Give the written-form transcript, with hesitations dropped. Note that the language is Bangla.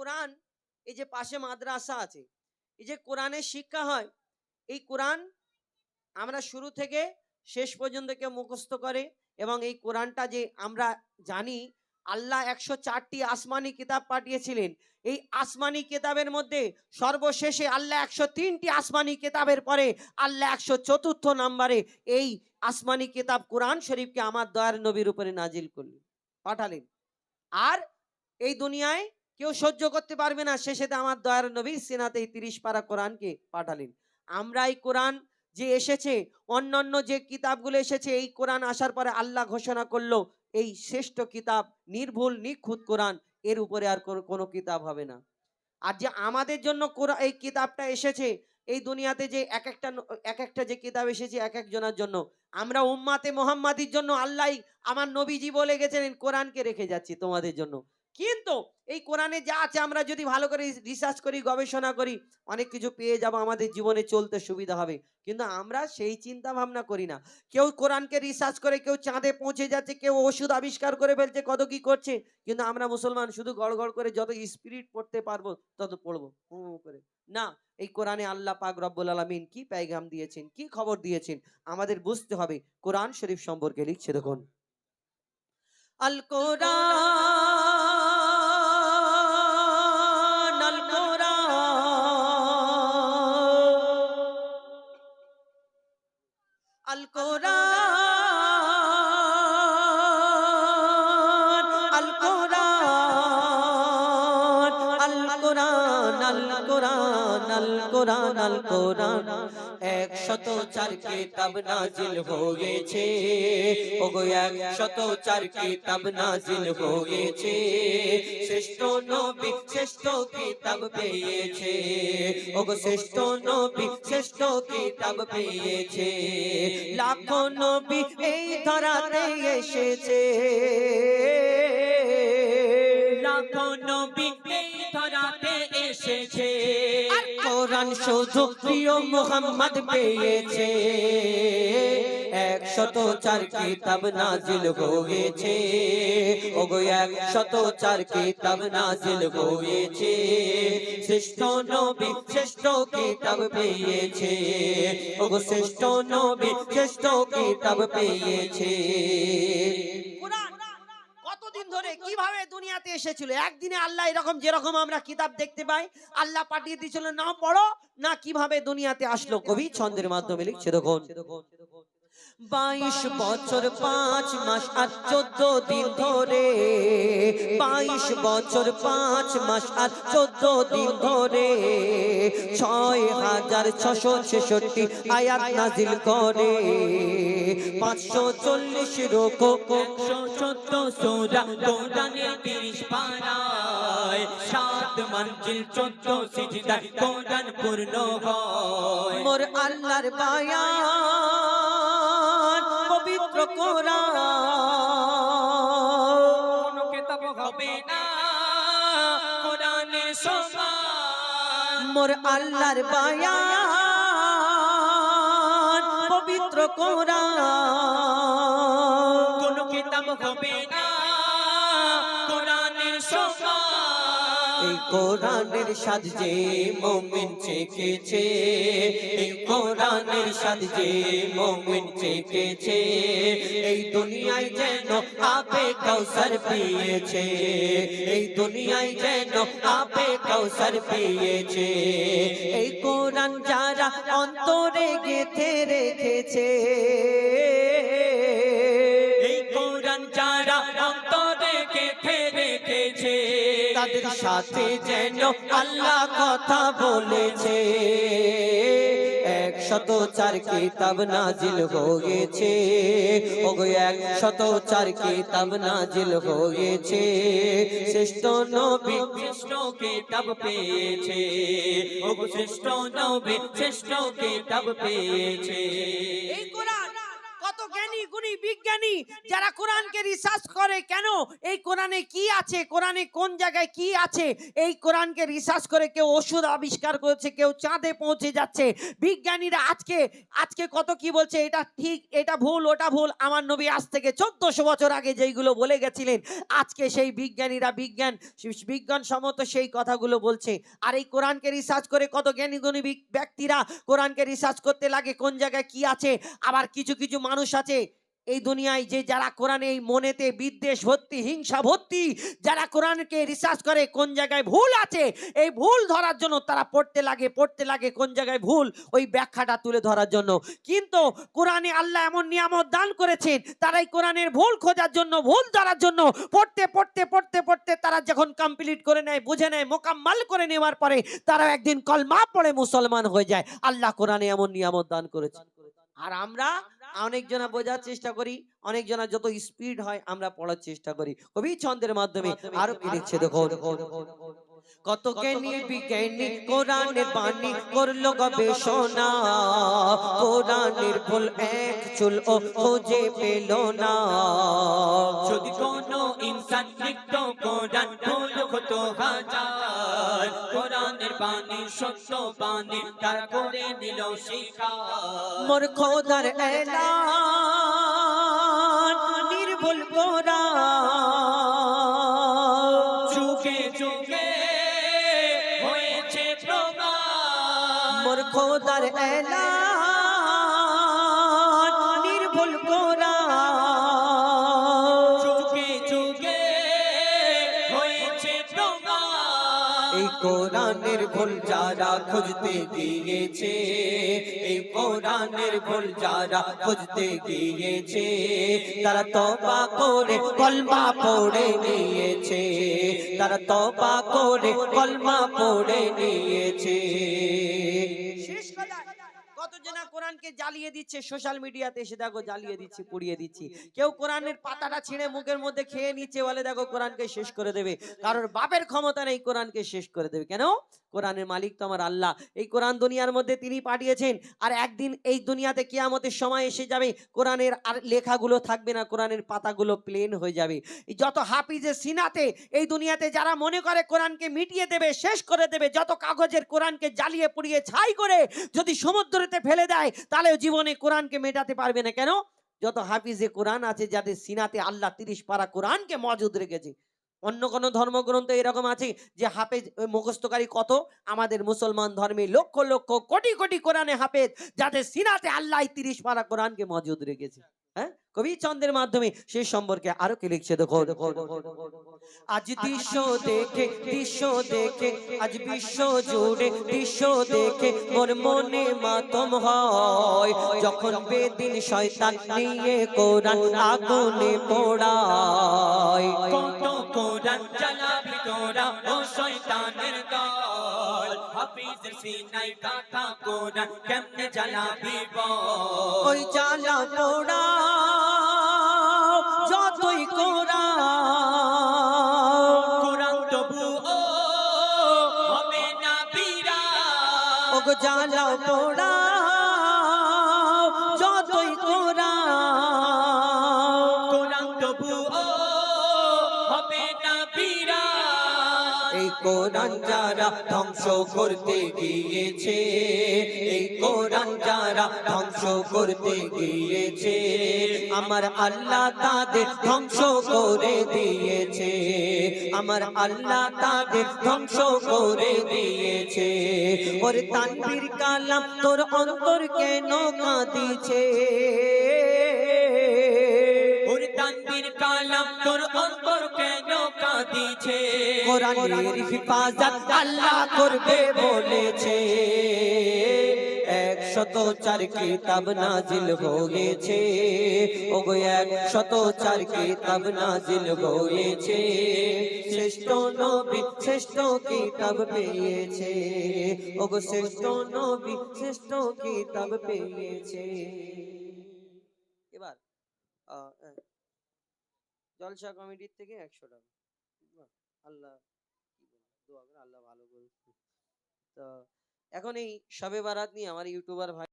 কোরআন, এই যে পাশে মাদ্রাসা আছে, এই যে কোরআনের শিক্ষা হয়, এই কোরআন আমরা শুরু থেকে শেষ পর্যন্ত কেউ মুখস্থ করে। এবং এই কোরআনটা যে আমরা জানি, আল্লাহ 104টি আসমানি কিতাব পাঠিয়েছিলেন। এই আসমানি কিতাবের মধ্যে সর্বশেষে আল্লাহ 103টি আসমানি কিতাবের পরে আল্লাহ 104 নম্বরে এই আসমানি কিতাব কোরআন শরীফকে আমার দয়ার নবীর উপরে নাজিল করলেন, পাঠালেন। আর এই দুনিয়ায় কেউ সহ্য করতে পারবে না, শেষেতে আমার দয়ার নবী সিনাতে এই 30 পারা কোরআনকে পাঠালেন। আমরা এই কোরআন যে এসেছে, অন্যান্য যে কিতাবগুলো এসেছে, এই কোরআন আসার পরে আল্লাহ ঘোষণা করলো এই শ্রেষ্ঠ কিতাব, নির্ভুল নিখুঁত কোরআন, এর উপরে আর কোনো কিতাব হবে না। আর যে আমাদের জন্য এই কিতাবটা এসেছে, এই দুনিয়াতে যে এক একটা যে কিতাব এসেছে এক একজনের জন্য, আমরা উম্মাতে মোহাম্মদীর জন্য আল্লাহ আমার নবীজি বলে গেছেন কোরআনকে রেখে যাচ্ছি তোমাদের জন্য। কিন্তু এই কোরআনে যা আছে আমরা যদি ভালো করে রিসার্চ করি, গবেষণা করি, অনেক কিছু পেয়ে যাব, আমাদের জীবনে চলতে সুবিধা হবে। কিন্তু আমরা সেই চিন্তা ভাবনা করি না। কেউ কোরআনকে রিসার্চ করে কেউ চাঁদে পৌঁছে যাচ্ছে, কেউ ওষুধ আবিষ্কার করে ফেলছে, কত কি করছে। কিন্তু আমরা মুসলমান শুধু গড় গড় করে যত স্পিরিট পড়তে পারবো তত পড়বো করে না। এই কোরআনে আল্লাহ পাক রব্বুল আলামিন কি পেগাম দিয়েছেন, কি খবর দিয়েছেন, আমাদের বুঝতে হবে। কোরআন শরীফ সম্পর্কে লিখছে দেখুন, আল কোরআন আল কোরআন আল কোরআন আল কোরআন আল কোরআন আল কোরআন আল কোরআন আল কোরআন 104 কিতাব নাজিল হয়েছে, ওগো 104 কিতাব নাজিল হয়েছে। শ্রেষ্ঠ নবী শ্রেষ্ঠ কিতাব পেয়েছে, ওগো শ্রেষ্ঠ নবী শ্রেষ্ঠ কিতাব পেয়েছে। লাখো নবী এই ধরাতে এসেছে, লাখো নবী এই ধরাতে এসেছে। কোরআন শুধু প্রিয় মুহাম্মদ পেয়েছে। 104 কিতাব নাজিল হয়েছে, ওগো 104 কিতাব নাজিল হয়েছে। শ্রেষ্ঠ নবী শ্রেষ্ঠ কিতাব পেয়েছে, ওগো শ্রেষ্ঠ নবী শ্রেষ্ঠ কিতাব পেয়েছে। কতদিন ধরে কিভাবে দুনিয়াতে এসেছিল? একদিনে আল্লাহ এরকম যেরকম আমরা কিতাব দেখতে পাই আল্লাহ পাঠিয়ে দিয়েছিল, না পড়ো না কিভাবে দুনিয়াতে আসলো। কবি ছন্দের মাধ্যমে লিখছে দেখুন, 22 বছর 5 মাস আর 14 দিন ধরে, 22 বছর 5 মাস আর 14 দিন ধরে 6666 আয়াত নাজিল করে। 540 রুকু 114 সূরা কোরআনের 30 পারায়, 7 মঞ্জিল 14 সিজদায় কোরআন পূর্ণ হয়। মোর আল্লাহর বায়ান পবিত্র কোরআন, কোনো কিতাব হবে না কোরআনের সমান। মোর আল্লাহর বায়ান পবিত্র কোরআন, কোনো কিতাব হবে না কোরআনের সমান। এই কোরআনের স্বাদ যে মুমিন চেখেছে, এই কোরআনের স্বাদ যে মুমিন চেখেছে, এই দুনিয়ায় যেন আপে কাউসার পেয়েছে, এই দুনিয়ায় যেন আপে কাউসার পেয়েছে। এই কোরআন যারা অন্তরে গেঁথে রেখেছে, এই কোরআন যারা অন্তরে গেঁথে রেখেছে, তাদের সাথে যেন আল্লাহ কথা বলেছে। 104 কিতাব নাজিল হয়েছে, ওগো 104 কিতাব নাজিল হয়েছে। শ্রেষ্ঠ নবী শ্রেষ্ঠ কিতাব পেয়েছে, ওগো শ্রেষ্ঠ নবী শ্রেষ্ঠ কিতাব পেয়েছে। এই কোরআন কত জ্ঞানী গুণী বিজ্ঞানী যারা কোরআনকে রিসার্চ করে, কেন এই কোরআনে কি আছে, কোরআনে কোন জায়গায় কি আছে, এই কোরআনকে রিসার্চ করে কেউ ওষুধ আবিষ্কার করেছে, কেউ চাঁদে পৌঁছে যাচ্ছে। বিজ্ঞানীরা আজকে আজকে কত কি বলছে, এটা ঠিক, এটা ভুল, ওটা ভুল। আমার নবী আজ থেকে 1400 বছর আগে যেইগুলো বলে গেছিলেন, আজকে সেই বিজ্ঞানীরা বিজ্ঞানসম্মত সেই কথাগুলো বলছে। আর এই কোরআনকে রিসার্চ করে কত জ্ঞানী গুণী ব্যক্তিরা কোরআনকে রিসার্চ করতে লাগে কোন জায়গায় কি আছে। আবার কিছু কিছু মানুষ আছে এই দুনিয়ায় যে যারা কোরআনে এই মনেতে বিদ্বেষ ভর্তি, হিংসা ভর্তি, যারা কোরআনকে রিসার্চ করে কোন জায়গায় ভুল আছে, এই ভুল ধরার জন্য তারা পড়তে লাগে কোন জায়গায় ভুল, ওই ব্যাখ্যাটা তুলে ধরার জন্য। কিন্তু কোরআনে আল্লাহ এমন নিয়ামত দান করেছেন, তারা এই কোরআনের ভুল খোঁজার জন্য, ভুল ধরার জন্য পড়তে তারা যখন কমপ্লিট করে নেয়, বুঝে নেয়, মোকাম্মাল করে নেওয়ার পরে তারা একদিন কলমা পড়ে মুসলমান হয়ে যায়। আল্লাহ কোরআনে এমন নিয়ামত দান করেছে। আর আমরা অনেকজনা বোঝার চেষ্টা করি, অনেকজনা যত স্পিড হয় আমরা পড়ার চেষ্টা করি। কবি ছন্দের মাধ্যমে আরো কি লিখছে দেখো। কত জ্ঞানী বিজ্ঞানী কোরআনের বাণী করলো গবেষণা, কোরআনের ভুল এক চুল ও খুঁজে পেল না। যদি কোনো ইনসান লিখত কোরআন ভুল হতো হাজার, কোরআনের বাণী সত্য বাণী তার করে নিল স্বীকার। মোর খোদার এলান নির্ভুল কোরআন, যুগে যুগে হয়েছে প্রমাণ। মোর খোদার এলান নির্ভুল কোরআন, যুগে যুগে হয়েছে প্রমাণ। এই কোরআনের ভুল যারা খুঁজতে গিয়েছে, এই কোরআনের ভুল যারা খুঁজতে গিয়েছে, তারা তওবা করে কলমা পড়ে নিয়েছে, তারা তওবা করে কলমা পড়ে নিয়েছে। শেষ কথা, কত জনা কোরআনকে জ্বালিয়ে দিচ্ছে সোশ্যাল মিডিয়াতে, এসে দেখো জ্বালিয়ে দিচ্ছি, পুড়িয়ে দিচ্ছি। কেউ কোরআনের পাতাটা ছিঁড়ে মুখের মধ্যে খেয়ে নিচ্ছে, বলে দেখো কোরআনকে শেষ করে দেবে। কারোর বাপের ক্ষমতা নেই কোরআনকে শেষ করে দেবে। কেন? কোরআনের মালিক তো আমার আল্লাহ। এই কোরআন দুনিয়ার মধ্যে তিনি পাঠিয়েছেন, আর একদিন এই দুনিয়াতে কিয়ামতের সময় এসে যাবে, কোরআনের আর লেখাগুলো থাকবে না, কোরআনের পাতাগুলো প্লেন হয়ে যাবে। যত হাফিজে সিনাতে এই দুনিয়াতে যারা মনে করে কোরআনকে মিটিয়ে দেবে, শেষ করে দেবে, যত কাগজের কোরআনকে জ্বালিয়ে পুড়িয়ে ছাই করে যদি সমুদ্রতে ফেলে দেয়, তাহলে জীবনে কোরআনকে মেটাতে পারবে না। কেন? যত হাফিজে কোরআন আছে যাদের সিনাতে আল্লাহ 30 পারা কোরআনকে মজুদ রেখেছে। অন্য কোন ধর্মগ্রন্থ এরকম আছে যে হাফেজ মুখস্থকারী কত? আমাদের মুসলমান ধর্মে লক্ষ লক্ষ কোটি কোটি কোরআনে হাফেজ, যাদের সিনাতে আল্লাহ 30 পারা কোরআনকে মজুদ রেখেছে। হ্যাঁ, কবি ছন্দের মাধ্যমে সেই সম্পর্কে আরো কি লিখছে দেখো। আজ দৃশ্য দেখে আজ বিশ্ব জুড়ে দৃশ্য দেখে মোর মনে মাতম হয়, যখন বেদিন শয়তান নিয়ে কোরআন আগুনে পোড়ায়। কত কোরআন জ্বালাবি তোরা ও শয়তানের দল, হাফিজের সিনায় কাটা কোরআন কেমনে জ্বালাবি বল। ওই জ্বালা পোড়া যতই কোরআন তবু ও হবে না বিরান। ও গো জ্বালা পোড়া যতই কোরআন তবু ও হবে না বিরান। এই কোরআন যারা ধ্বংস করতে গিয়েছে, এই কোরআন যারা ধ্বংস করতে গিয়েছে, আমার আল্লাহ তাদের ধ্বংস করে দিয়েছে, আমার আল্লাহ তাদের ধ্বংস করে দিয়েছে। ওরে তানবীর কালাম তোর অন্তর কেন কাঁদিছে, ওরে তানবীর কালাম তোর অন্তর কেন কাঁদিছে। কোরআনের হিফাজত আল্লাহ করবে বলেছে, 104 কিতাব নাজিল হয়েছে, ওগো 104 কিতাব নাজিল হয়েছে, শ্রেষ্ঠ নবী শ্রেষ্ঠ কিতাব পেয়েছে, ওগো শ্রেষ্ঠ নবী শ্রেষ্ঠ কিতাব পেয়েছে। এবার জলসা কমিটির থেকে 100 টাকা। আল্লাহ কি বলবো, দোয়া করে আল্লাহ ভালো করুন। তো এখন এই শবে বারাত নিয়ে আমার ইউটিউবার ভাই